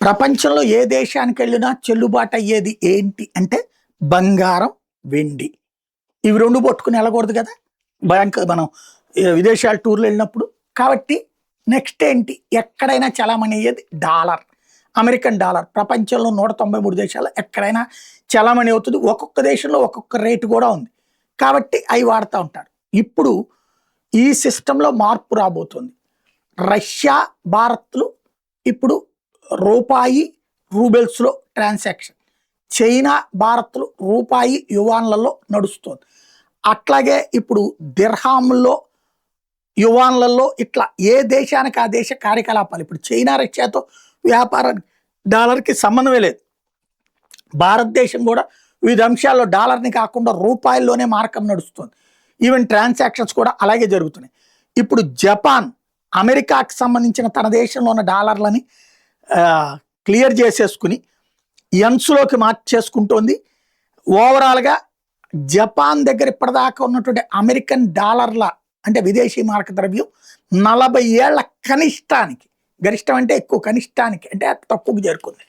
ప్రపంచంలో ఏ దేశానికి వెళ్ళినా చెల్లుబాటు అయ్యేది ఏంటి అంటే బంగారం, వెండి. ఇవి 2 పట్టుకొని వెళ్ళకూడదు కదా! మనం విదేశాల టూర్‌లు వెళ్ళినప్పుడు. కాబట్టి నెక్స్ట్ ఏంటి? ఎక్కడైనా చలామణి అయ్యేది డాలర్. American dollar. ప్రపంచంలో 193 దేశాల్లో ఎక్కడైనా చలామణి అవుతుంది. ఒక్కొక్క దేశంలో ఒక్కొక్క రేటు కూడా ఉంది. కాబట్టి అవి వాడుతా ఉంటారు. ఇప్పుడు ఈ సిస్టమ్‌లో మార్పు రాబోతుంది. రష్యా, భారత్‌లు ఇప్పుడు రూపాయి, రూబెల్స్‌లో ట్రాన్సాక్షన్. చైనా, భారత్‌లు రూపాయి, యువాన్లలో నడుస్తోంది. అట్లాగే ఇప్పుడు దిర్హాముల్లో, యువాన్లలో ఇట్లా ఏ దేశానికి ఆ దేశ కార్యకలాపాలు. ఇప్పుడు చైనా, రష్యాతో వ్యాపారానికి డాలర్‌కి సంబంధమే లేదు. భారతదేశం కూడా వివిధ అంశాల్లో డాలర్‌ని కాకుండా రూపాయల్లోనే మార్కం నడుస్తుంది. ఈవెన్ ట్రాన్సాక్షన్స్ కూడా అలాగే జరుగుతున్నాయి. ఇప్పుడు జపాన్ అమెరికాకి సంబంధించిన తన దేశంలో ఉన్న డాలర్లని క్లియర్ చేసేసుకుని యెన్స్‌లోకి మార్చేసుకుంటోంది. ఓవరాల్‌గా జపాన్ దగ్గర ఇప్పటిదాకా ఉన్నటువంటి అమెరికన్ డాలర్ల అంటే విదేశీ మారక ద్రవ్యం 40 ఏళ్ల కనిష్టానికి, గరిష్టం అంటే ఎక్కువ, కనిష్టానికి అంటే తక్కువకు చేరుకుంది.